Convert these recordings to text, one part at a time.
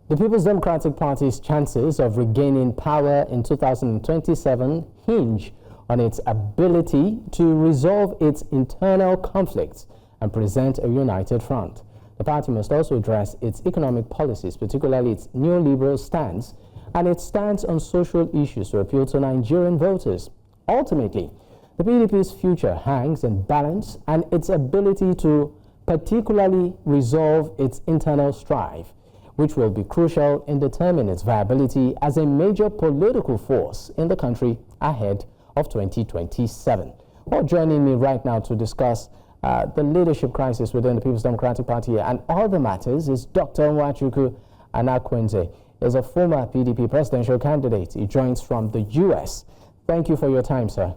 The People's Democratic Party's chances of regaining power in 2027 hinge on its ability to resolve its internal conflicts and present a united front. The party must also address its economic policies, particularly its neoliberal stance and its stance on social issues to appeal to Nigerian voters. Ultimately, the PDP's future hangs in balance and its ability to particularly resolve its internal strife, which will be crucial in determining its viability as a major political force in the country ahead of 2027. Well, joining me right now to discuss the leadership crisis within the People's Democratic Party and other matters is Dr. Nwachukwu Anakwenze. He is a former PDP presidential candidate. He joins from the U.S. Thank you for your time, sir.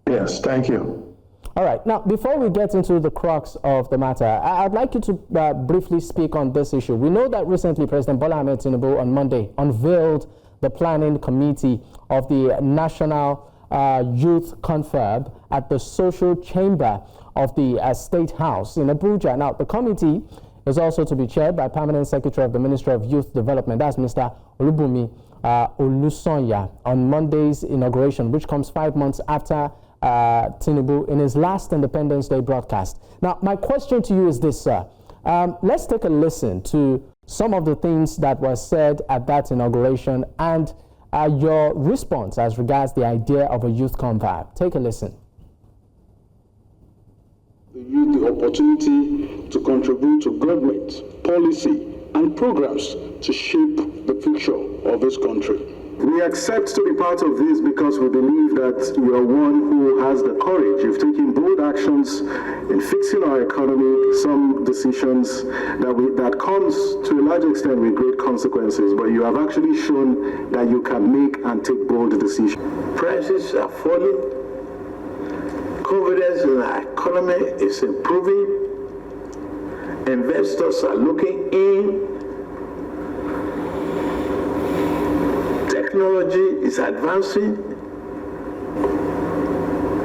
Yes, thank you. All right. Now, before we get into the crux of the matter, I'd like you to briefly speak on this issue. We know that recently President Bola Ahmed Tinubu on Monday unveiled the planning committee of the National Youth Confab at the Social Chamber of the State House in Abuja. Now, the committee is also to be chaired by Permanent Secretary of the Ministry of Youth Development, that's Mr. Olubunmi Olusonya, on Monday's inauguration, which comes 5 months after Tinubu in his last Independence Day broadcast. Now, my question to you is this, sir. Let's take a listen to some of the things that were said at that inauguration and your response as regards the idea of a youth confab. Take a listen. The youth the opportunity to contribute to government, policy, and programs to shape the future of this country. We accept to be part of this because we believe that you are one who has the courage. You've taken bold actions in fixing our economy, some decisions that comes to a large extent with great consequences, but you have actually shown that you can make and take bold decisions. Prices are falling, confidence in our economy is improving, investors are looking in, technology is advancing.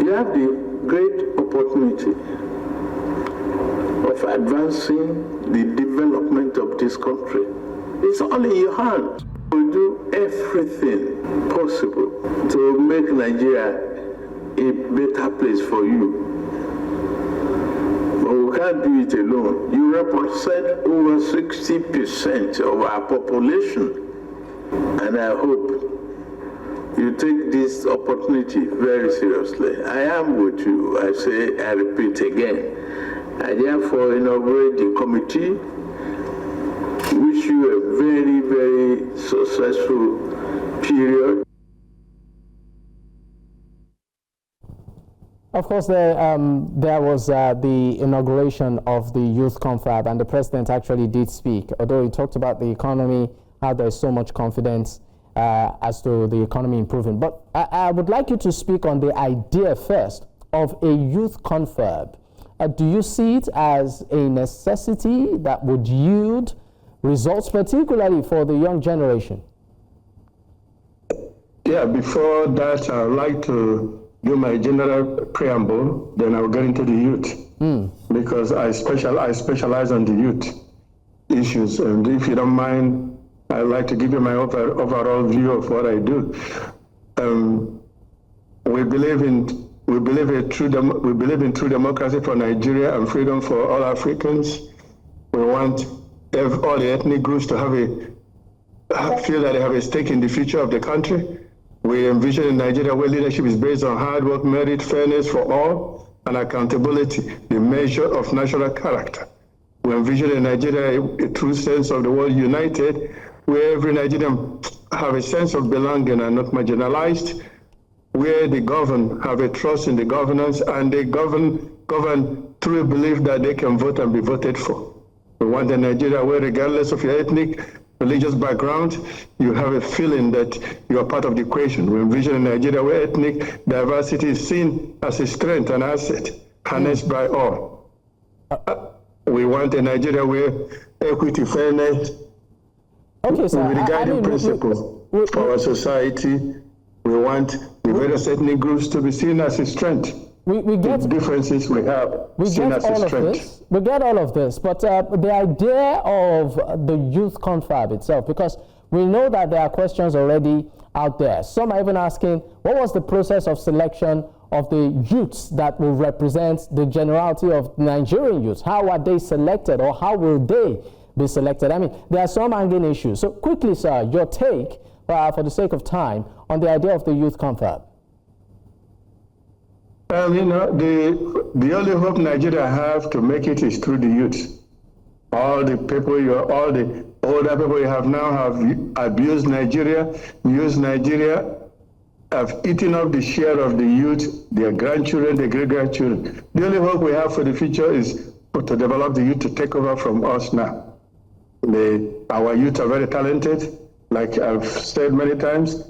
You have the great opportunity of advancing the development of this country. It's all in your hand. We do everything possible to make Nigeria a better place for you. But we can't do it alone. You represent over 60% of our population. And I hope you take this opportunity very seriously. I am with you. I repeat again. I therefore inaugurate the committee. Wish you a very, very successful period. Of course, there was the inauguration of the Youth Confab, and the president actually did speak, although he talked about the economy, how there's so much confidence as to the economy improving. But I would like you to speak on the idea first of a youth confab. Do you see it as a necessity that would yield results, particularly for the young generation? Yeah, before that, I would like to do my general preamble, then I'll get into the youth, because I specialize on the youth issues. And if you don't mind, I'd like to give you my overall view of what I do. We believe in true democracy for Nigeria and freedom for all Africans. We want all the ethnic groups to feel that they have a stake in the future of the country. We envision a Nigeria where leadership is based on hard work, merit, fairness for all, and accountability, the measure of national character. We envision a Nigeria, a true sense of the word united, where every Nigerian have a sense of belonging and not marginalized, where the governed have a trust in the governance, and they govern through a belief that they can vote and be voted for. We want a Nigeria where, regardless of your ethnic, religious background, you have a feeling that you are part of the equation. We envision a Nigeria where ethnic diversity is seen as a strength and asset, harnessed by all. We want a Nigeria where equity, fairness, okay, so will be the guiding principle for our society. We want the various ethnic groups to be seen as a strength. we get the differences we have seen as a strength. We get all of this, but the idea of the youth confab itself, because we know that there are questions already out there. Some are even asking, what was the process of selection of the youths that will represent the generality of Nigerian youths? How are they selected, or how will they be selected? I mean, there are some hanging issues. So quickly, sir, your take, for the sake of time, on the idea of the youth confab. You know, the only hope Nigeria have to make it is through the youth. All the older people you have now have abused Nigeria, used Nigeria, have eaten up the share of the youth, their grandchildren, their great-grandchildren. The only hope we have for the future is to develop the youth to take over from us now. Our youth are very talented. Like I've said many times,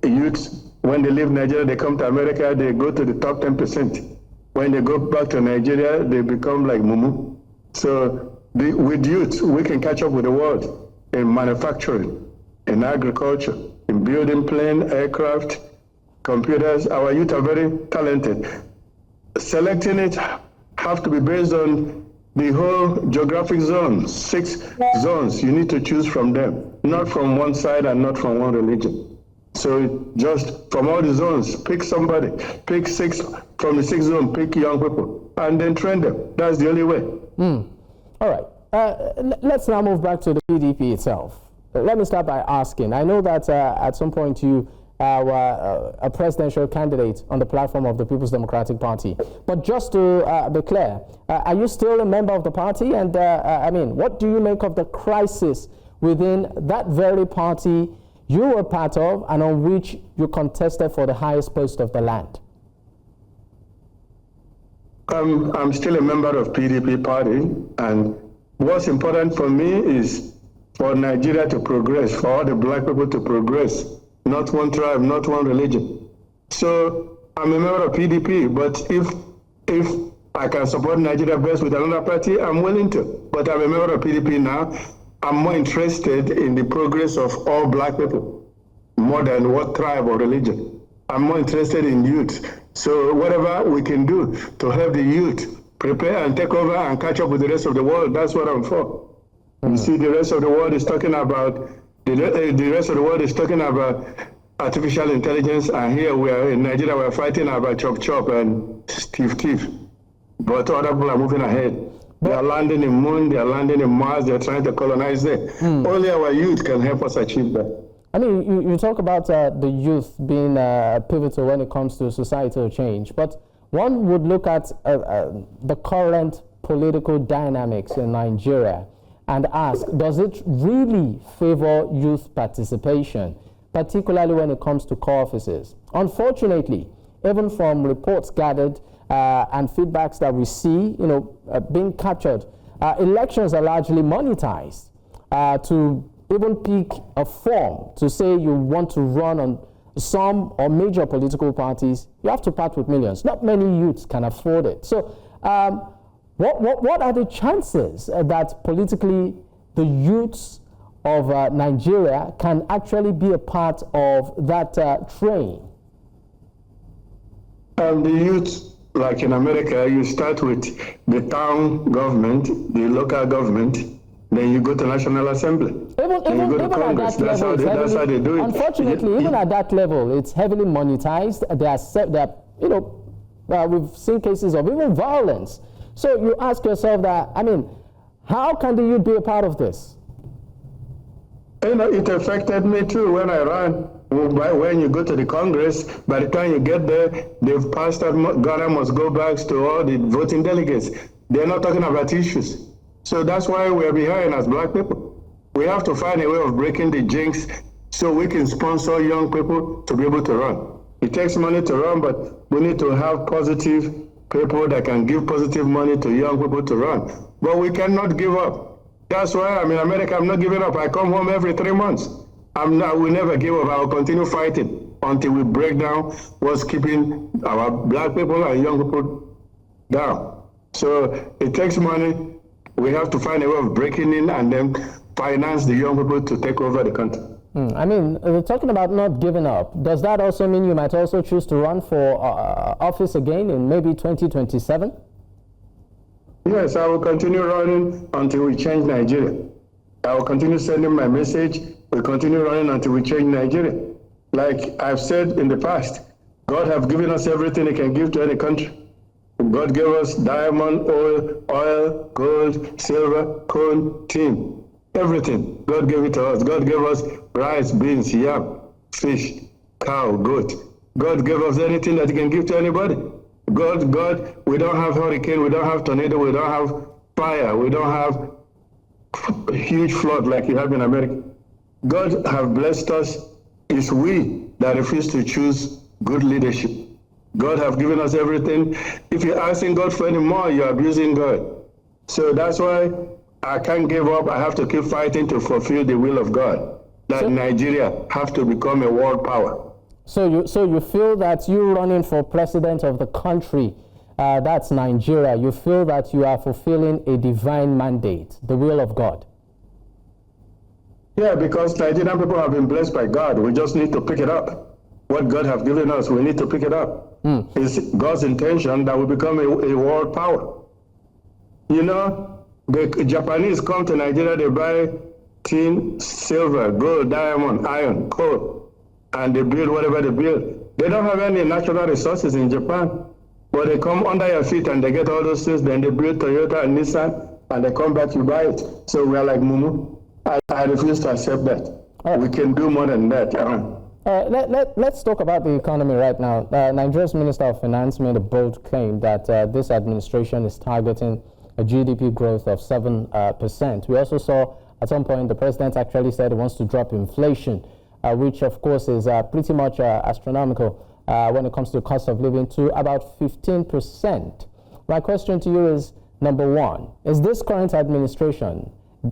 youth, when they leave Nigeria, they come to America, they go to the top 10%. When they go back to Nigeria, they become like mumu. So with youth, we can catch up with the world in manufacturing, in agriculture, in building plane, aircraft, computers. Our youth are very talented. Selecting it have to be based on the whole geographic zone, 6 zones. You need to choose from them, not from one side and not from one religion. So just from all the zones, pick somebody, pick 6 from the 6 zones, pick young people, and then train them. That's the only way. All right. Let's now move back to the PDP itself. Let me start by asking. I know that at some point you were a presidential candidate on the platform of the People's Democratic Party. But just to be clear, are you still a member of the party? And I mean, what do you make of the crisis within that very party you were part of and on which you contested for the highest post of the land? I'm still a member of PDP party, and what's important for me is for Nigeria to progress, for all the black people to progress, not one tribe, not one religion. So I'm a member of PDP, but if I can support Nigeria best with another party, I'm willing to. But I'm a member of PDP now. I'm more interested in the progress of all black people, more than what tribe or religion. I'm more interested in youth. So whatever we can do to help the youth prepare and take over and catch up with the rest of the world, that's what I'm for. You see, the rest of the world is talking about artificial intelligence, and here we are in Nigeria, we're fighting about chop and thief. But other people are moving ahead. They are landing in moon, they are landing in Mars, they're trying to colonize there. Only our youth can help us achieve that. I mean, you talk about the youth being pivotal when it comes to societal change, but one would look at the current political dynamics in Nigeria and ask, does it really favor youth participation, particularly when it comes to core offices? Unfortunately, even from reports gathered and feedbacks that we see, being captured, elections are largely monetized. To even pick a form to say you want to run on some or major political parties, you have to part with millions. Not many youths can afford it. So what are the chances that politically the youths of Nigeria can actually be a part of that train? The youth, like in America, you start with the town government, the local government, then you go to National Assembly. Even at that level, that's how they do it. Unfortunately, even at that level, it's heavily monetized. We've seen cases of even violence. So you ask yourself that, I mean, how can the youth be a part of this? It affected me too when I ran. When you go to the Congress, by the time you get there, they've passed that Ghana must go back to all the voting delegates. They're not talking about issues. So that's why we're behind as black people. We have to find a way of breaking the jinx so we can sponsor young people to be able to run. It takes money to run, but we need to have positive people that can give positive money to young people to run. But we cannot give up. That's why I'm in America, I'm not giving up. I come home every 3 months. I will never give up. I will continue fighting until we break down what's keeping our black people and young people down. So it takes money. We have to find a way of breaking in and then finance the young people to take over the country. I mean, talking about not giving up, does that also mean you might also choose to run for office again in maybe 2027? Yes, I will continue running until we change Nigeria. I will continue sending my message. We'll continue running until we change Nigeria. Like I've said in the past, God have given us everything He can give to any country. God gave us diamond, oil, gold, silver, corn, tin. Everything. God gave it to us. God gave us rice, beans, yam, fish, cow, goat. God gave us anything that He can give to anybody. God, we don't have hurricane, we don't have tornado, we don't have fire, we don't have a huge flood like you have in America. God have blessed us. It's we that refuse to choose good leadership. God have given us everything. If you're asking God for any more, you're abusing God. So that's why I can't give up. I have to keep fighting to fulfill the will of God. That Nigeria have to become a world power. So you feel that you running for president of the country, that's Nigeria, you feel that you are fulfilling a divine mandate, the will of God? Yeah, because Nigerian people have been blessed by God. We just need to pick it up. What God have given us, we need to pick it up. It's God's intention that we become a world power. You know, the Japanese come to Nigeria, they buy tin, silver, gold, diamond, iron, coal, and they build whatever they build. They don't have any natural resources in Japan, but they come under your feet and they get all those things, then they build Toyota and Nissan, and they come back, you buy it. So we are like Mumu. I refuse to accept that. We can do more than that. Let's talk about the economy right now. Nigeria's Minister of Finance made a bold claim that this administration is targeting a GDP growth of 7%. We also saw at some point the president actually said he wants to drop inflation, which of course is pretty much astronomical when it comes to the cost of living, to about 15%. My question to you is, number one, is this current administration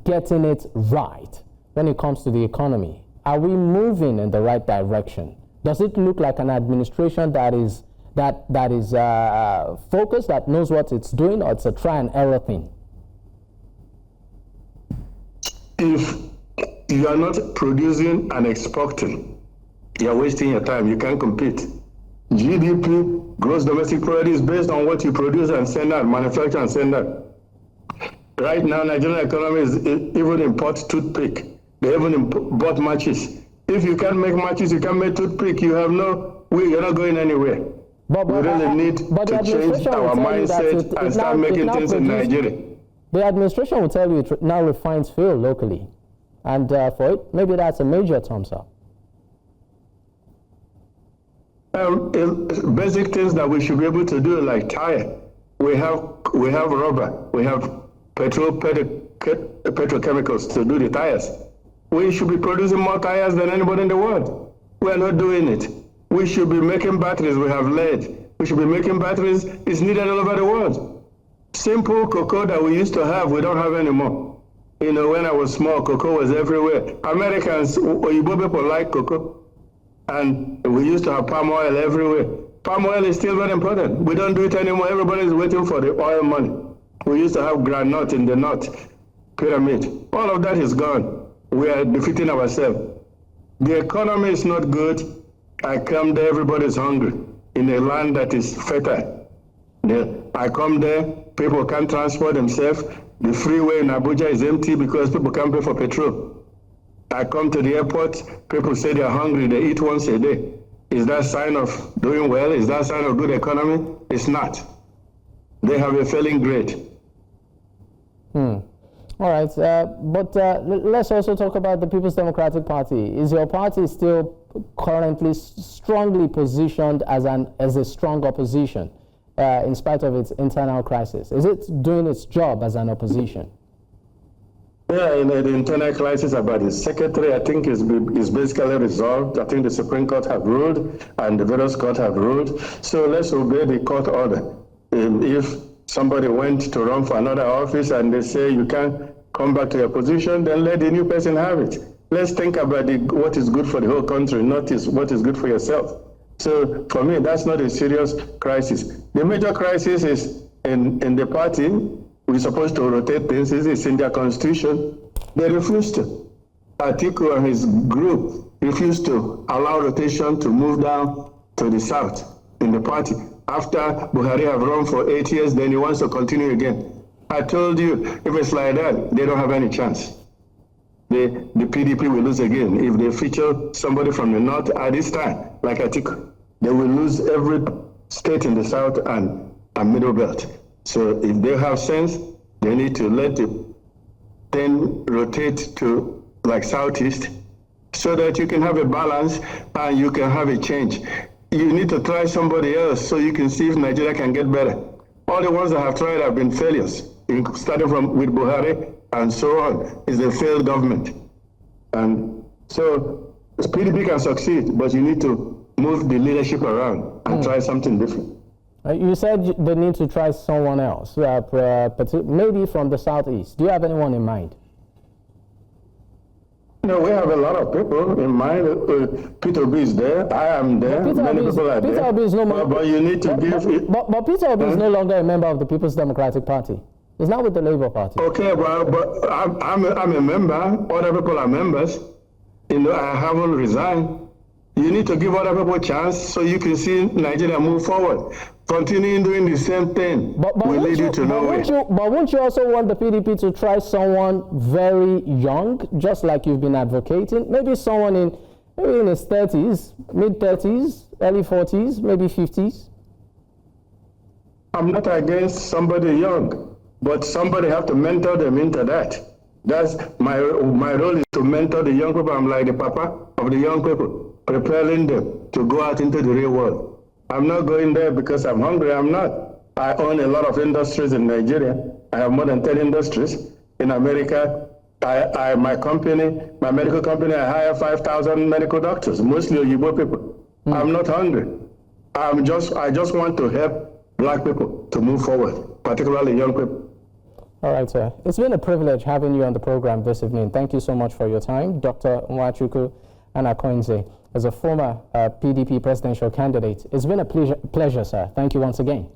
getting it right when it comes to the economy? Are we moving in the right direction? Does it look like an administration that is focused, that knows what it's doing, or it's a try and error thing? If you are not producing and exporting, you are wasting your time. You can't compete. GDP, gross domestic product, is based on what you produce and send out, manufacture and send out. Right now, Nigerian economy is even import toothpick. They even import matches. If you can't make matches, you can't make toothpick. You have no way. You're not going anywhere. We really need to change our mindset and start making things in Nigeria. The administration will tell you it now refines fuel locally, and for it, maybe that's a major thumbs up. Basic things that we should be able to do, like tire. We have rubber. We have petrochemicals to do the tires. We should be producing more tires than anybody in the world. We are not doing it. We should be making batteries. We have lead. We should be making batteries. It's needed all over the world. Simple cocoa that we used to have, we don't have anymore. You know, when I was small, cocoa was everywhere. Americans, Oyibo people like cocoa. And we used to have palm oil everywhere. Palm oil is still very important. We don't do it anymore. Everybody is waiting for the oil money. We used to have granite in the nut pyramid. All of that is gone. We are defeating ourselves. The economy is not good. I come there, everybody is hungry in a land that is fertile. I come there, people can't transport themselves. The freeway in Abuja is empty because people can't pay for petrol. I come to the airport, people say they're hungry, they eat once a day. Is that a sign of doing well? Is that a sign of good economy? It's not. They have a failing grade. All right, but let's also talk about the People's Democratic Party. Is your party still currently strongly positioned as a strong opposition in spite of its internal crisis? Is it doing its job as an opposition? Yeah, the internal crisis about the secretary, I think is basically resolved. I think the Supreme Court have ruled and the various courts have ruled. So let's obey the court order. If somebody went to run for another office and they say you can't come back to your position, then let the new person have it. Let's think about what is good for the whole country, not what is good for yourself. So for me, that's not a serious crisis. The major crisis is in the party. We're supposed to rotate things. It's in their constitution. They refuse to. Atiku and his group refused to allow rotation to move down to the south in the party. After Buhari have run for 8 years, then he wants to continue again. I told you, if it's like that, they don't have any chance. The PDP will lose again. If they feature somebody from the north at this time, like Atiku, they will lose every state in the south and middle belt. So if they have sense, they need to let the then rotate to like southeast so that you can have a balance and you can have a change. You need to try somebody else so you can see if Nigeria can get better. All the ones that have tried have been failures, starting from with Buhari and so on. It's a failed government. And so PDP can succeed, but you need to move the leadership around and try something different. You said they need to try someone else, maybe from the southeast. Do you have anyone in mind? No, we have a lot of people in mind. Peter Obi is there. I am there. Many people are there. Peter Obi is no more. But you need to give. But Peter Obi is no longer a member of the People's Democratic Party. He's now with the Labour Party. Okay, but I'm a member. Other people are members. You know, I haven't resigned. You need to give other people a chance so you can see Nigeria move forward. Continuing doing the same thing will lead you to nowhere. But won't you also want the PDP to try someone very young, just like you've been advocating? Maybe someone in his 30s, mid-30s, early 40s, maybe 50s? I'm not against somebody young, but somebody have to mentor them into that. That's my role is to mentor the young people. I'm like the papa of the young people, preparing them to go out into the real world. I'm not going there because I'm hungry. I'm not. I own a lot of industries in Nigeria. I have more than 10 industries. In America, my medical company, I hire 5,000 medical doctors, mostly Yoruba people. I'm not hungry. I just want to help black people to move forward, particularly young people. All right, sir. It's been a privilege having you on the program this evening. Thank you so much for your time. Dr. Nwachukwu Anakwenze, as a former PDP presidential candidate. It's been a pleasure, sir. Thank you once again.